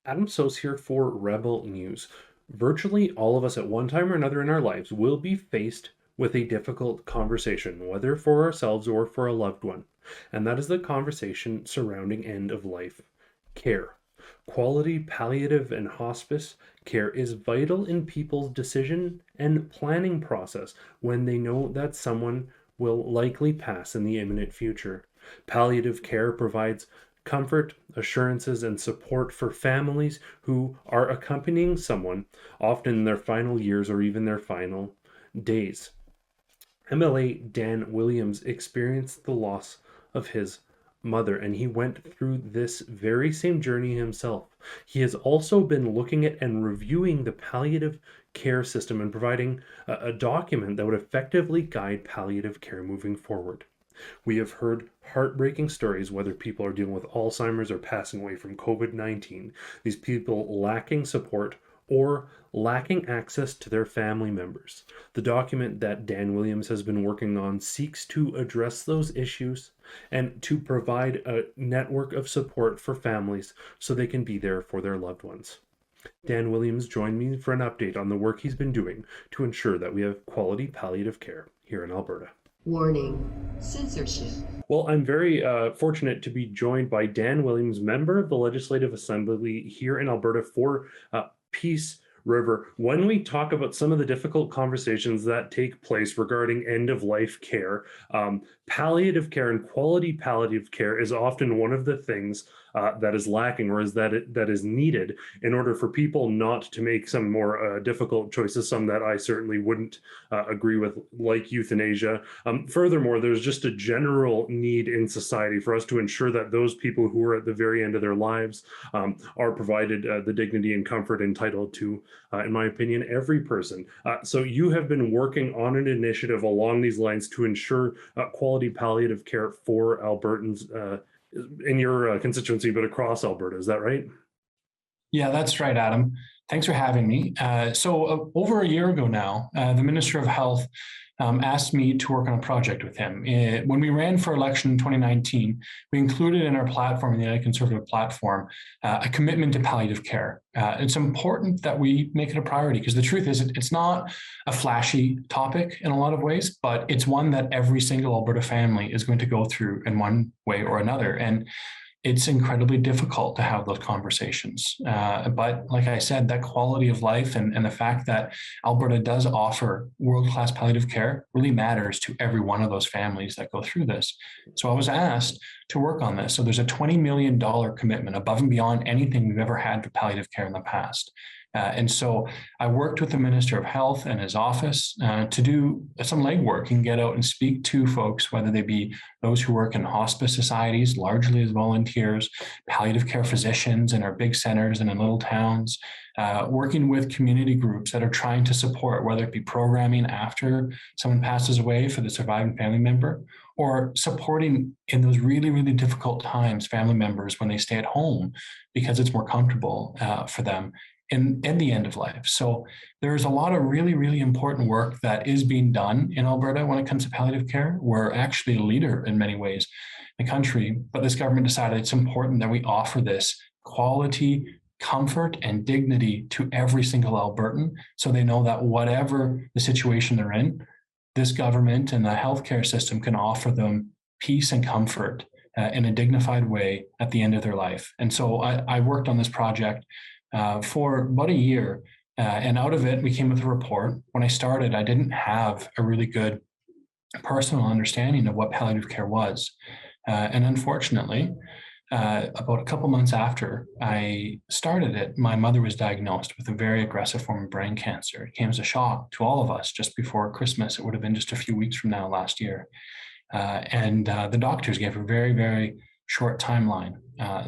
Adam Sos here for Rebel News. Virtually all of us at one time or another in our lives will be faced with a difficult conversation, whether for ourselves or for a loved one. And that is the conversation surrounding end of life care. Quality palliative and hospice care is vital in people's decision and planning process when they know that someone will likely pass in the imminent future. Palliative care provides comfort, assurances, and support for families who are accompanying someone, often in their final years or even their final days. MLA Dan Williams experienced the loss of his mother, and he went through this very same journey himself. He has also been looking at and reviewing the palliative care system and providing a document that would effectively guide palliative care moving forward. We have heard heartbreaking stories, whether people are dealing with Alzheimer's or passing away from COVID 19, these people lacking support or lacking access to their family members. The document that Dan Williams has been working on seeks to address those issues and to provide a network of support for families so they can be there for their loved ones. Dan Williams joined me for an update on the work he's been doing to ensure that we have quality palliative care here in Alberta. Warning, censorship. Well, I'm very fortunate to be joined by Dan Williams, member of the Legislative Assembly here in Alberta for Peace River. When we talk about some of the difficult conversations that take place regarding end of life care, palliative care and quality palliative care is often one of the things that is lacking, or that is needed in order for people not to make some more difficult choices, some that I certainly wouldn't agree with, like euthanasia. Furthermore, there's just a general need in society for us to ensure that those people who are at the very end of their lives are provided the dignity and comfort entitled to, in my opinion, every person. So you have been working on an initiative along these lines to ensure quality palliative care for Albertans in your constituency, but across Alberta. Is that right? Yeah, that's right, Adam. Thanks for having me. Over a year ago now, the Minister of Health asked me to work on a project with him. When we ran for election in 2019, we included in our platform, in the United Conservative platform, a commitment to palliative care. It's important that we make it a priority because the truth is it's not a flashy topic in a lot of ways, but it's one that every single Alberta family is going to go through in one way or another. And it's incredibly difficult to have those conversations. But like I said, that quality of life and the fact that Alberta does offer world-class palliative care really matters to every one of those families that go through this. So I was asked to work on this. So there's a $20 million commitment above and beyond anything we've ever had for palliative care in the past. And so I worked with the Minister of Health and his office to do some legwork and get out and speak to folks, whether they be those who work in hospice societies, largely as volunteers, palliative care physicians in our big centers and in little towns, working with community groups that are trying to support, whether it be programming after someone passes away for the surviving family member, or supporting in those really, really difficult times family members when they stay at home because it's more comfortable for them in the end of life. So there's a lot of really, really important work that is being done in Alberta when it comes to palliative care. We're actually a leader in many ways in the country, but this government decided it's important that we offer this quality, comfort, and dignity to every single Albertan so they know that whatever the situation they're in, this government and the healthcare system can offer them peace and comfort in a dignified way at the end of their life. And so I worked on this project for about a year. And out of it, we came with a report. When I started, I didn't have a really good personal understanding of what palliative care was. And unfortunately, about a couple months after I started it, my mother was diagnosed with a very aggressive form of brain cancer. It came as a shock to all of us just before Christmas. It would have been just a few weeks from now last year. And the doctors gave a very, very short timeline.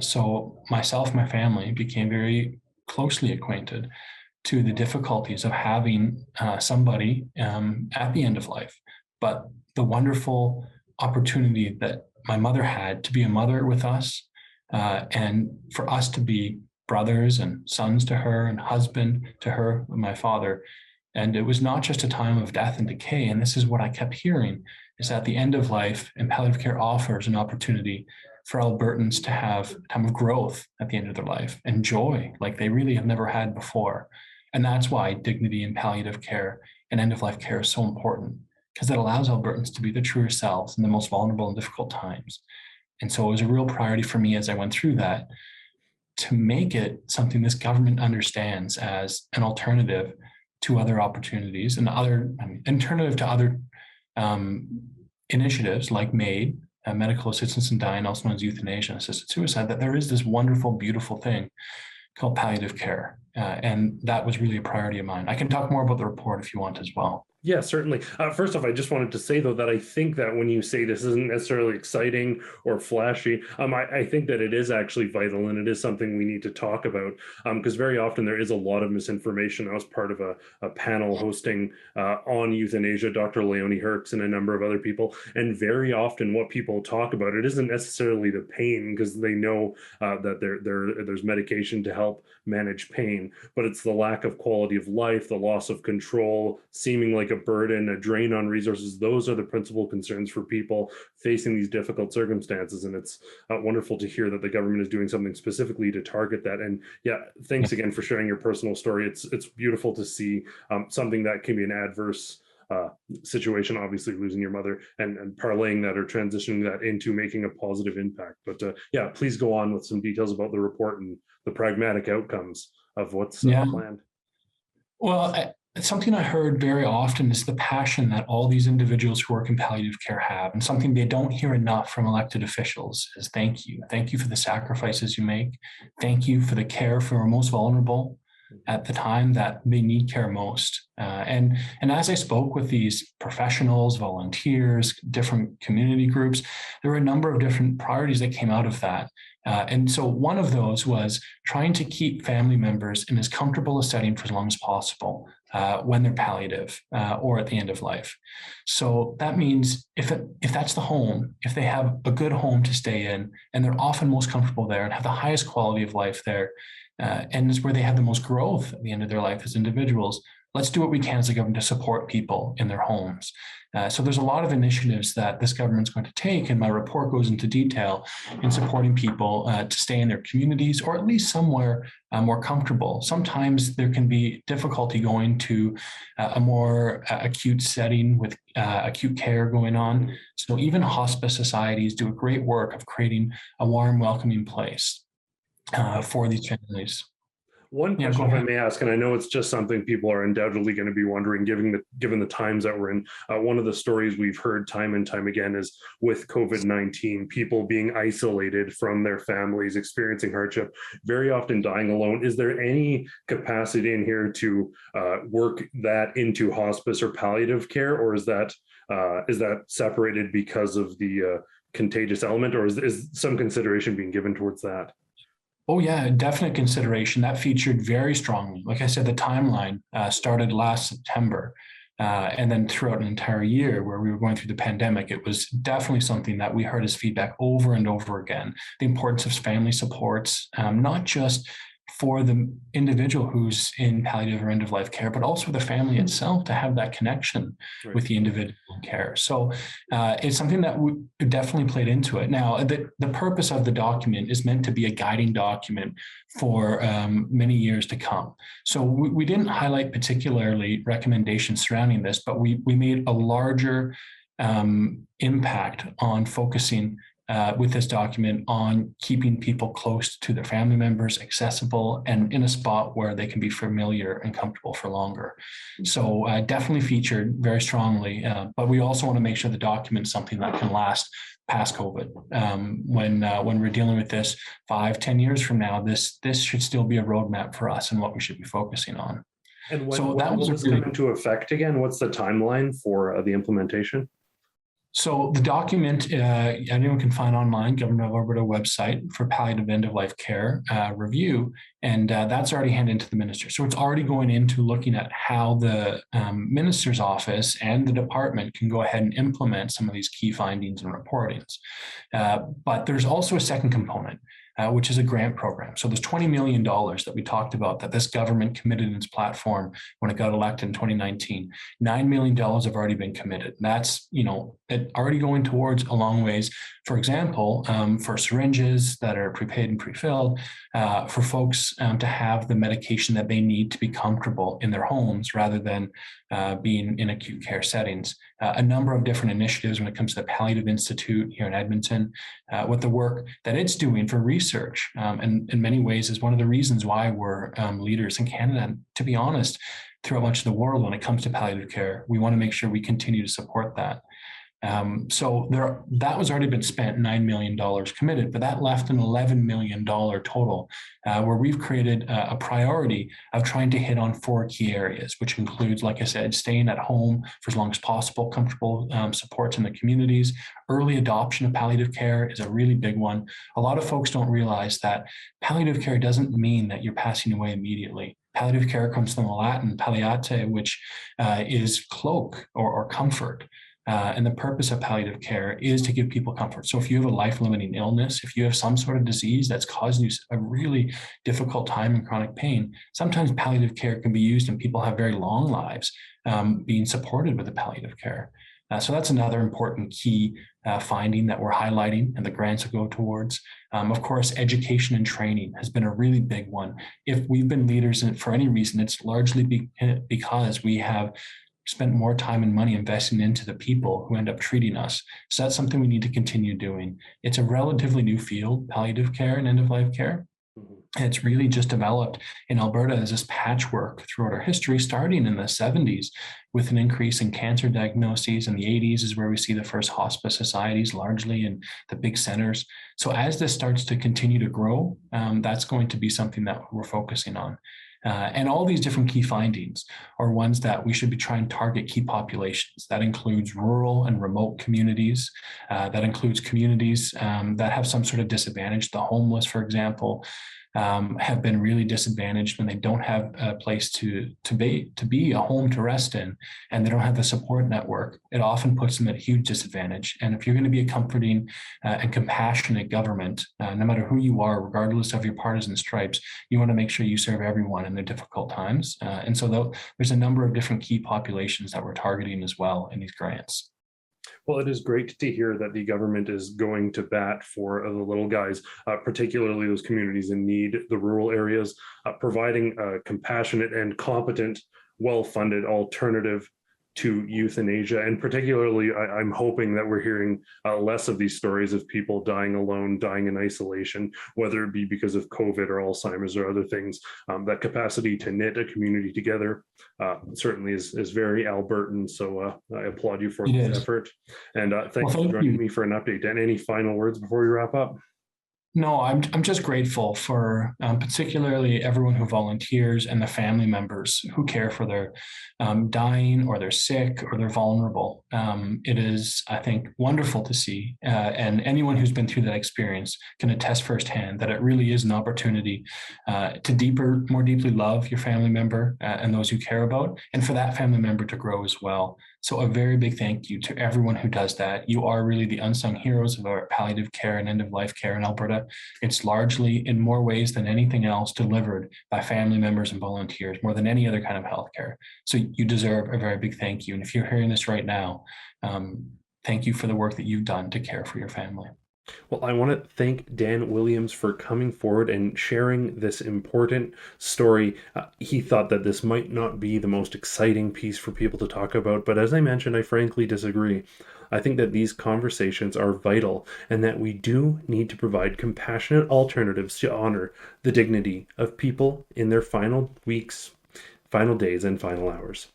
So myself and my family became very closely acquainted to the difficulties of having somebody at the end of life, but the wonderful opportunity that my mother had to be a mother with us and for us to be brothers and sons to her and husband to her, my father. And it was not just a time of death and decay. And this is what I kept hearing is at the end of life, and palliative care offers an opportunity for Albertans to have a time of growth at the end of their life and joy like they really have never had before. And that's why dignity in palliative care and end-of-life care is so important, because it allows Albertans to be their truer selves in the most vulnerable and difficult times. And so it was a real priority for me as I went through that to make it something this government understands as an alternative to other opportunities and alternative to other initiatives like MAID, medical assistance in dying, also known as euthanasia and assisted suicide, that there is this wonderful, beautiful thing called palliative care. And that was really a priority of mine. I can talk more about the report if you want as well. Yeah, certainly. First off, I just wanted to say, though, that I think that when you say this isn't necessarily exciting or flashy, I think that it is actually vital, and it is something we need to talk about, because very often there is a lot of misinformation. I was part of a panel hosting on euthanasia, Dr. Leonie Herx and a number of other people, and very often what people talk about, it isn't necessarily the pain, because they know that there's medication to help manage pain, but it's the lack of quality of life, the loss of control, seeming like a burden, a drain on resources. Those are the principal concerns for people facing these difficult circumstances. And it's wonderful to hear that the government is doing something specifically to target that. And yeah, thanks again for sharing your personal story. It's beautiful to see something that can be an adverse situation, obviously losing your mother, and parlaying that or transitioning that into making a positive impact. But yeah, please go on with some details about the report and the pragmatic outcomes of what's planned. Well, something I heard very often is the passion that all these individuals who work in palliative care have, and something they don't hear enough from elected officials is thank you. Thank you for the sacrifices you make. Thank you for the care for our most vulnerable at the time that they need care most. And as I spoke with these professionals, volunteers, different community groups, there were a number of different priorities that came out of that. And so one of those was trying to keep family members in as comfortable a setting for as long as possible when they're palliative or at the end of life. So that means if that's the home, if they have a good home to stay in, and they're often most comfortable there and have the highest quality of life there, and it's where they have the most growth at the end of their life as individuals, let's do what we can as a government to support people in their homes. So there's a lot of initiatives that this government's going to take, and my report goes into detail in supporting people to stay in their communities, or at least somewhere more comfortable. Sometimes there can be difficulty going to a more acute setting with acute care going on. So even hospice societies do a great work of creating a warm, welcoming place for these families. One question, if I may ask, and I know it's just something people are undoubtedly going to be wondering, given the times that we're in. One of the stories we've heard time and time again is with COVID-19, people being isolated from their families, experiencing hardship, very often dying alone. Is there any capacity in here to work that into hospice or palliative care, or is that separated because of the contagious element, or is some consideration being given towards that? Oh yeah, definite consideration. That featured very strongly. Like I said, the timeline started last September, and then throughout an entire year where we were going through the pandemic, it was definitely something that we heard as feedback over and over again. The importance of family supports, not just for the individual who's in palliative or end-of-life care, but also the family itself to have that connection with the individual care. So it's something that we definitely played into it. Now, the purpose of the document is meant to be a guiding document for many years to come. So we didn't highlight particularly recommendations surrounding this, but we made a larger impact on focusing with this document on keeping people close to their family members, accessible, and in a spot where they can be familiar and comfortable for longer. So definitely featured very strongly, but we also want to make sure the document is something that can last past COVID. When we're dealing with this 5-10 years from now, this should still be a roadmap for us and what we should be focusing on. And when will this come into effect again? What's the timeline for the implementation? So the document, anyone can find online, Government of Alberta website for palliative end-of-life care review, and that's already handed to the minister. So it's already going into looking at how the minister's office and the department can go ahead and implement some of these key findings and reportings. But there's also a second component. which is a grant program. So there's $20 million that we talked about that this government committed in its platform when it got elected in 2019. $9 million have already been committed. That's, it already going towards a long ways. For example, for syringes that are prepaid and pre-filled, for folks to have the medication that they need to be comfortable in their homes rather than being in acute care settings. A number of different initiatives when it comes to the Palliative Institute here in Edmonton, with the work that it's doing for research, and in many ways is one of the reasons why we're leaders in Canada. And to be honest, throughout much of the world when it comes to palliative care, we want to make sure we continue to support that. So that was already been spent, $9 million committed, but that left an $11 million total, where we've created a priority of trying to hit on 4 key areas, which includes, like I said, staying at home for as long as possible, comfortable supports in the communities. Early adoption of palliative care is a really big one. A lot of folks don't realize that palliative care doesn't mean that you're passing away immediately. Palliative care comes from the Latin palliate, which is cloak or comfort. And the purpose of palliative care is to give people comfort. So if you have a life-limiting illness, if you have some sort of disease that's causing you a really difficult time and chronic pain, sometimes palliative care can be used and people have very long lives being supported with the palliative care. So that's another important key finding that we're highlighting and the grants will go towards. Of course, education and training has been a really big one. If we've been leaders in it for any reason, it's largely because we have spent more time and money investing into the people who end up treating us. So that's something we need to continue doing. It's a relatively new field, palliative care and end-of-life care. And it's really just developed in Alberta as this patchwork throughout our history, starting in the 70s with an increase in cancer diagnoses. In the 80s is where we see the first hospice societies, largely in the big centers. So as this starts to continue to grow, that's going to be something that we're focusing on. And all these different key findings are ones that we should be trying to target key populations. That includes rural and remote communities. That includes communities that have some sort of disadvantage. The homeless, for example, have been really disadvantaged when they don't have a place to be a home to rest in, and they don't have the support network. It often puts them at a huge disadvantage. And if you're going to be a comforting and compassionate government, no matter who you are, regardless of your partisan stripes, you want to make sure you serve everyone in their difficult times. And so there's a number of different key populations that we're targeting as well in these grants. Well, it is great to hear that the government is going to bat for the little guys, particularly those communities in need, the rural areas, providing a compassionate and competent, well-funded alternative to euthanasia. And particularly, I'm hoping that we're hearing less of these stories of people dying alone, dying in isolation, whether it be because of COVID or Alzheimer's or other things. That capacity to knit a community together certainly is very Albertan. So I applaud you for this effort. And thanks for joining me for an update. Dan, any final words before we wrap up? No, I'm just grateful for particularly everyone who volunteers and the family members who care for their dying or they're sick or they're vulnerable. It is, I think, wonderful to see. And anyone who's been through that experience can attest firsthand that it really is an opportunity to more deeply love your family member and those you care about, and for that family member to grow as well. So a very big thank you to everyone who does that. You are really the unsung heroes of our palliative care and end-of-life care in Alberta. It's largely, in more ways than anything else, delivered by family members and volunteers, more than any other kind of healthcare. So you deserve a very big thank you. And if you're hearing this right now, thank you for the work that you've done to care for your family. Well, I want to thank Dan Williams for coming forward and sharing this important story. He thought that this might not be the most exciting piece for people to talk about, but as I mentioned, I frankly disagree. I think that these conversations are vital and that we do need to provide compassionate alternatives to honor the dignity of people in their final weeks, final days, and final hours.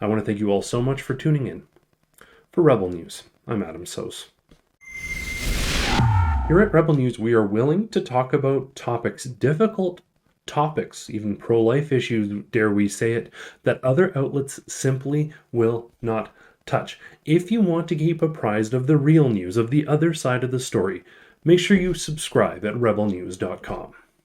I want to thank you all so much for tuning in. For Rebel News, I'm Adam Sose. Here at Rebel News, we are willing to talk about difficult topics, even pro-life issues, dare we say it, that other outlets simply will not touch. If you want to keep apprised of the real news, of the other side of the story, make sure you subscribe at rebelnews.com.